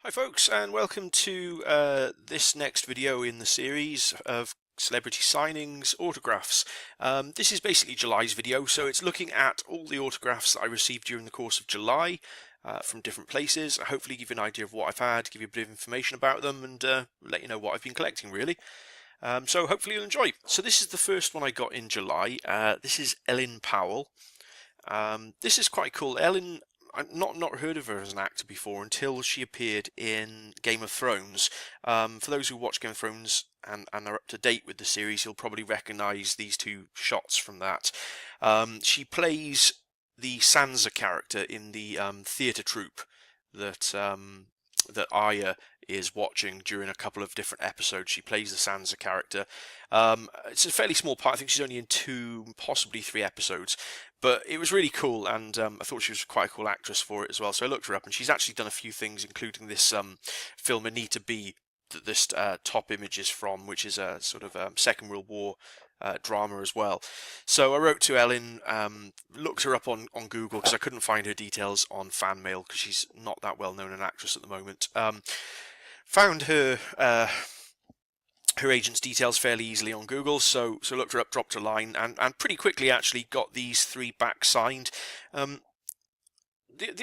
Hi folks, and welcome to this next video in the series of celebrity signings autographs. This is basically July's video, so it's looking at all the autographs that I received during the course of July from different places. I hopefully give you an idea of what I've had, give you a bit of information about them, and let you know what I've been collecting really. So hopefully you'll enjoy. So this is the first one I got in July. This is Eline Powell. This is quite cool. Ellen, I've not heard of her as an actor before until she appeared in Game of Thrones. For those who watch Game of Thrones and are up to date with the series, you'll probably recognise these two shots from that. She plays the Sansa character in the theatre troupe that that Arya is watching during a couple of different episodes. She plays the Sansa character. It's a fairly small part. I think she's only in 2, possibly 3 episodes. But it was really cool, and I thought she was quite a cool actress for it as well. So I looked her up, and she's actually done a few things, including this film Anita B, that this top image is from, which is a sort of Second World War drama as well. So I wrote to Ellen, looked her up on Google because I couldn't find her details on fan mail because she's not that well known an actress at the moment. Found her her agent's details fairly easily on Google, so looked her up, dropped a line, and pretty quickly actually got these 3 back signed. The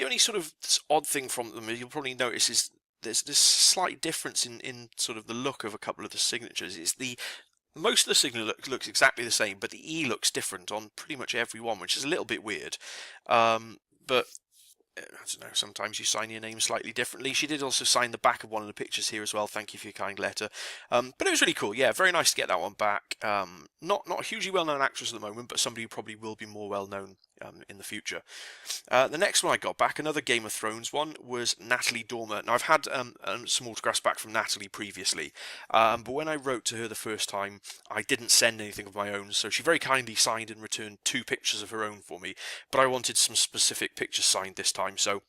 only sort of odd thing from them, you'll probably notice, is there's this slight difference in sort of the look of a couple of the signatures. Most of the signature looks exactly the same, but the E looks different on pretty much every one, which is a little bit weird. But I don't know, sometimes you sign your name slightly differently. She did also sign the back of one of the pictures here as well. Thank you for your kind letter. But it was really cool. Yeah, very nice to get that one back. Not a hugely well-known actress at the moment, but somebody who probably will be more well-known in the future. The next one I got back, another Game of Thrones one, was Natalie Dormer. Now, I've had some autographs back from Natalie previously, but when I wrote to her the first time, I didn't send anything of my own, so she very kindly signed and returned 2 pictures of her own for me, but I wanted some specific pictures signed this time, so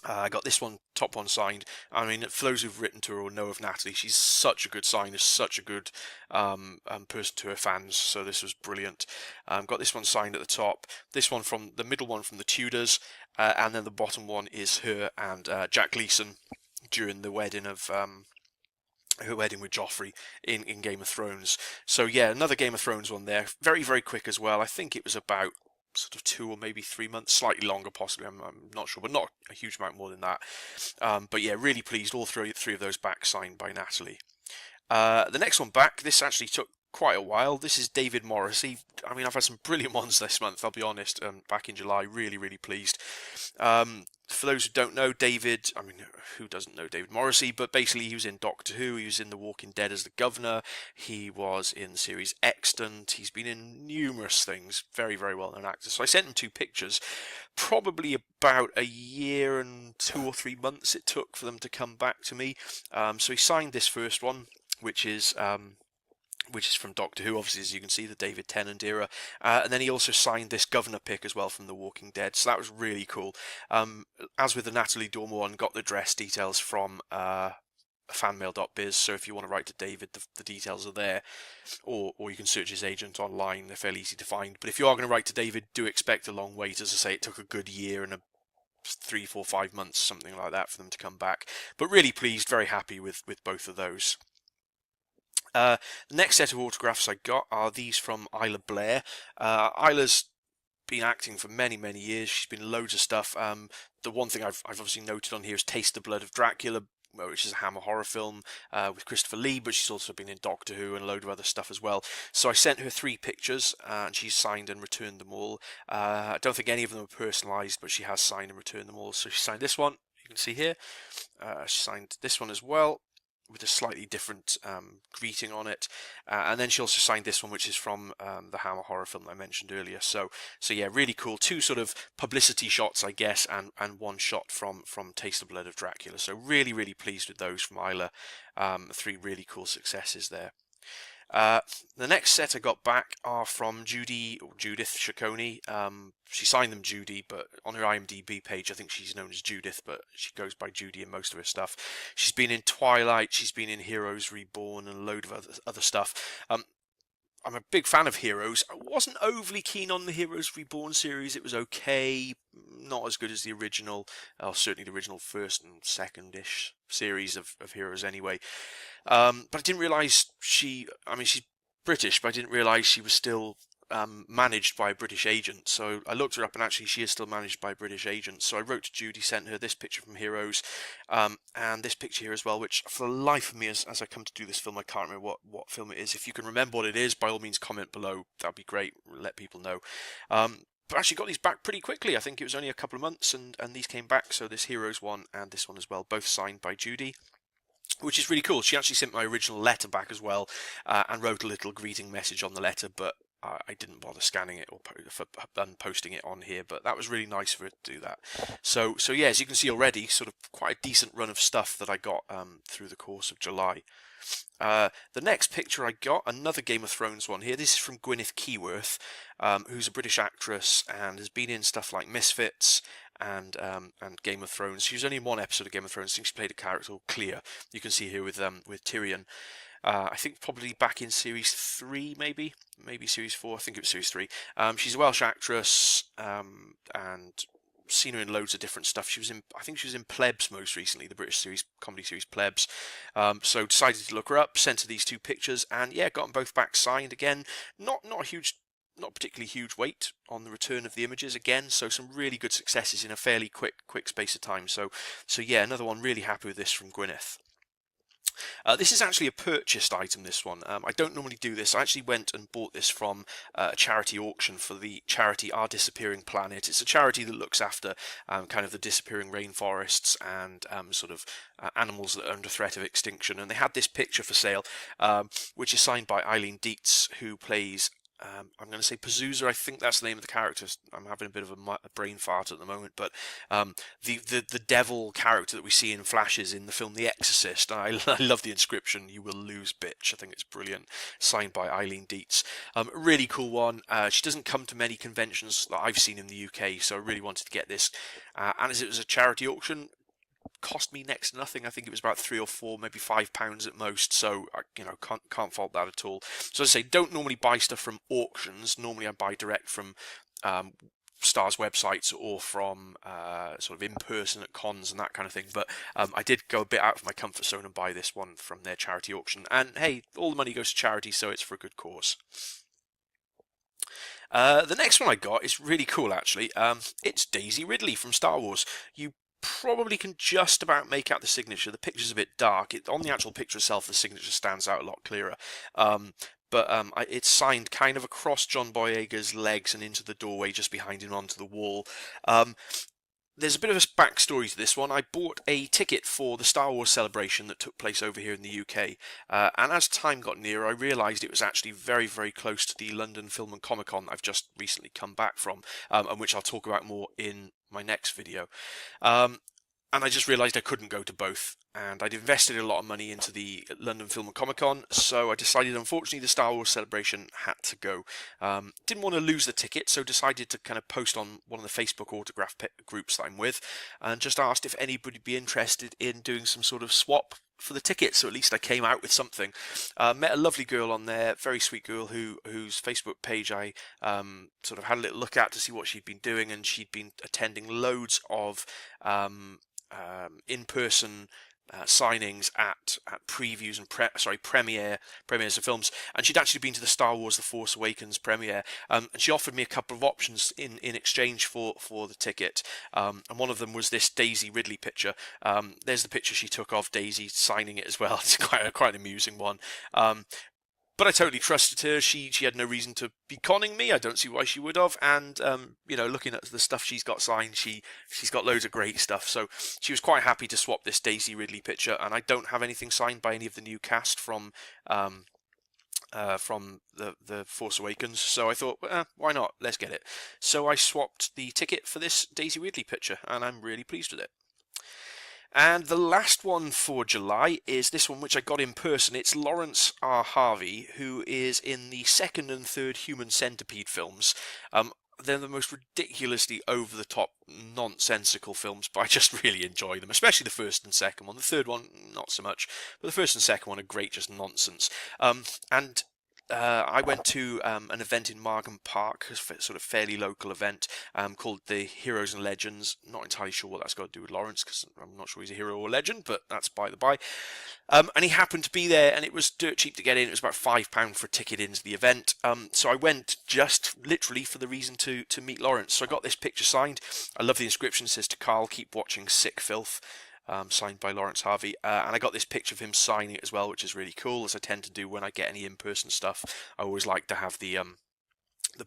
I got this one, top one, signed. I mean, for those who've written to her or know of Natalie, she's such a good signer, such a good person to her fans, so this was brilliant. Got this one signed at the top, this one from the middle one from the Tudors, and then the bottom one is her and Jack Gleeson during the wedding of her wedding with Joffrey in Game of Thrones. So yeah, another Game of Thrones one there, very, very quick as well. I think it was about sort of 2 or maybe 3 months, slightly longer possibly, I'm not sure, but not a huge amount more than that. But yeah, really pleased, all three of those back signed by Natalie. The next one back, this actually took quite a while. This is David Morrissey. I mean, I've had some brilliant ones this month, I'll be honest. Back in July, really, really pleased. For those who don't know, David, I mean, who doesn't know David Morrissey, but basically he was in Doctor Who, he was in The Walking Dead as the Governor, he was in the series Extant, he's been in numerous things, very, very well known actor. So I sent him 2 pictures, probably about a year and 2 or 3 months it took for them to come back to me. So he signed this first one, which is from Doctor Who, obviously, as you can see, the David Tennant era. And then he also signed this Governor pick as well from The Walking Dead, so that was really cool. As with the Natalie Dormer one, got the address details from fanmail.biz, so if you want to write to David, the details are there, or you can search his agent online, they're fairly easy to find. But if you are going to write to David, do expect a long wait. As I say, it took a good year and 3, 4, 5 months, something like that, for them to come back. But really pleased, very happy with both of those. The next set of autographs I got are these from Isla Blair. Isla's been acting for many, many years. She's been in loads of stuff. The one thing I've obviously noted on here is Taste the Blood of Dracula, which is a Hammer horror film with Christopher Lee, but she's also been in Doctor Who and a load of other stuff as well. So I sent her 3 pictures, and she's signed and returned them all. I don't think any of them are personalised, but she has signed and returned them all. So she signed this one, you can see here. She signed this one as well, with a slightly different greeting on it, and then she also signed this one, which is from the Hammer horror film that I mentioned earlier. So yeah, really cool. 2 sort of publicity shots, I guess, and 1 shot from Taste the Blood of Dracula. So really, really pleased with those from Isla. 3 really cool successes there. The next set I got back are from Judith Shekoni. She signed them Judy, but on her IMDb page I think she's known as Judith, but she goes by Judy in most of her stuff. She's been in Twilight, she's been in Heroes Reborn and a load of other stuff. I'm a big fan of Heroes. I wasn't overly keen on the Heroes Reborn series. It was okay, not as good as the original, certainly the original first and second-ish series of Heroes anyway. But I didn't realise she's British, but I didn't realise she was still managed by a British agent. So I looked her up, and actually she is still managed by a British agent. So I wrote to Judy, sent her this picture from Heroes, and this picture here as well, which for the life of me, as I come to do this film, I can't remember what film it is. If you can remember what it is, by all means comment below. That'd be great. Let people know. But actually got these back pretty quickly. I think it was only a couple of months, and these came back. So this Heroes one and this one as well, both signed by Judy, which is really cool. She actually sent my original letter back as well, and wrote a little greeting message on the letter, but I didn't bother scanning it or posting it on here, but that was really nice for her to do that. So yeah, as you can see already, sort of quite a decent run of stuff that I got through the course of July. The next picture I got, another Game of Thrones one here. This is from Gwyneth Keyworth, who's a British actress and has been in stuff like Misfits and Game of Thrones. She was only in one episode of Game of Thrones. I think she played a character called Clea. You can see here with Tyrion. I think probably back in series 3, maybe series 4. I think it was series 3. She's a Welsh actress, and seen her in loads of different stuff. I think she was in Plebs most recently, the British comedy series Plebs. So decided to look her up, sent her these two pictures, and yeah, got them both back signed again. Not particularly huge weight on the return of the images again, so some really good successes in a fairly quick space of time. So yeah, another one. Really happy with this from Gwyneth. This is actually a purchased item, this one. I don't normally do this. I actually went and bought this from a charity auction for the charity Our Disappearing Planet. It's a charity that looks after kind of the disappearing rainforests and sort of animals that are under threat of extinction. And they had this picture for sale, which is signed by Eileen Deets, who plays I'm going to say Pazuzu. I think that's the name of the character. I'm having a bit of a brain fart at the moment, but the devil character that we see in flashes in the film The Exorcist. I love the inscription, "You will lose, bitch." I think it's brilliant. Signed by Eileen Deets. Really cool one. She doesn't come to many conventions that I've seen in the UK, so I really wanted to get this. And as it was a charity auction, cost me next to nothing. I think it was about £3 or £4, maybe £5 at most. So can't fault that at all. So as I say, don't normally buy stuff from auctions. Normally I buy direct from stars' websites or from sort of in person at cons and that kind of thing. But I did go a bit out of my comfort zone and buy this one from their charity auction. And hey, all the money goes to charity, so it's for a good cause. The next one I got is really cool, actually. It's Daisy Ridley from Star Wars. You probably can just about make out the signature. The picture's a bit dark. On the actual picture itself, the signature stands out a lot clearer. But it's signed kind of across John Boyega's legs and into the doorway just behind him onto the wall. There's a bit of a backstory to this one. I bought a ticket for the Star Wars celebration that took place over here in the UK, and as time got nearer, I realised it was actually very, very close to the London Film and Comic Con I've just recently come back from, and which I'll talk about more in my next video. And I just realised I couldn't go to both, and I'd invested a lot of money into the London Film and Comic Con, so I decided, unfortunately, the Star Wars celebration had to go. Didn't want to lose the ticket, so decided to kind of post on one of the Facebook autograph groups that I'm with, and just asked if anybody would be interested in doing some sort of swap for the ticket, so at least I came out with something. Met a lovely girl on there, very sweet girl, whose Facebook page I sort of had a little look at to see what she'd been doing, and she'd been attending loads of in-person signings at previews and premieres of films, and she'd actually been to the Star Wars The Force Awakens premiere, and she offered me a couple of options in exchange for the ticket, and one of them was this Daisy Ridley picture. There's the picture she took of Daisy signing it as well. It's quite an amusing one. But I totally trusted her. She had no reason to be conning me. I don't see why she would have. And looking at the stuff she's got signed, she's got loads of great stuff. So she was quite happy to swap this Daisy Ridley picture. And I don't have anything signed by any of the new cast from the Force Awakens. So I thought, why not? Let's get it. So I swapped the ticket for this Daisy Ridley picture, and I'm really pleased with it. And the last one for July is this one, which I got in person. It's Laurence R. Harvey, who is in the second and third Human Centipede films. They're the most ridiculously over-the-top, nonsensical films, but I just really enjoy them, especially the first and second one. The third one, not so much, but the first and second one are great, just nonsense. And I went to an event in Margam Park, a sort of fairly local event called the Heroes and Legends. Not entirely sure what that's got to do with Laurence, because I'm not sure he's a hero or legend, but that's by the by. And he happened to be there, and it was dirt cheap to get in. It was about £5 for a ticket into the event. So I went just literally for the reason to meet Laurence. So I got this picture signed. I love the inscription. It says, "To Carl, keep watching Sick Filth." Signed by Laurence Harvey, and I got this picture of him signing it as well, which is really cool, as I tend to do when I get any in-person stuff. I always like to have the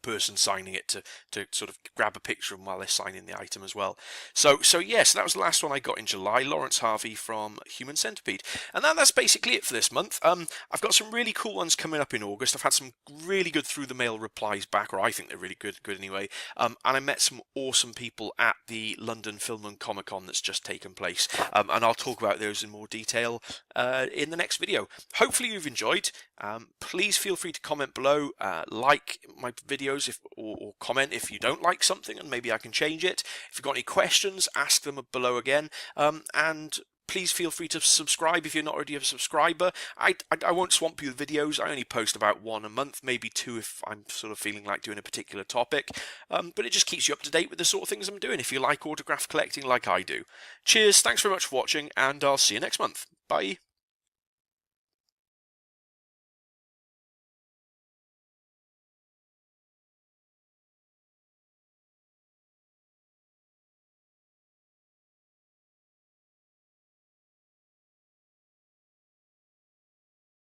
person signing it to sort of grab a picture of them while they're signing the item as well. So yes, that was the last one I got in July, Laurence Harvey from Human Centipede. And that's basically it for this month. I've got some really cool ones coming up in August. I've had some really good through the mail replies back, or I think they're really good anyway. And I met some awesome people at the London Film and Comic Con that's just taken place. And I'll talk about those in more detail in the next video. Hopefully you've enjoyed. Please feel free to comment below, like my videos or comment if you don't like something, and maybe I can change it. If you've got any questions, ask them below again, and please feel free to subscribe if you're not already a subscriber. I won't swamp you with videos. I only post about 1 a month, maybe 2 if I'm sort of feeling like doing a particular topic, but it just keeps you up to date with the sort of things I'm doing if you like autograph collecting like I do. Cheers, thanks very much for watching, and I'll see you next month. Bye.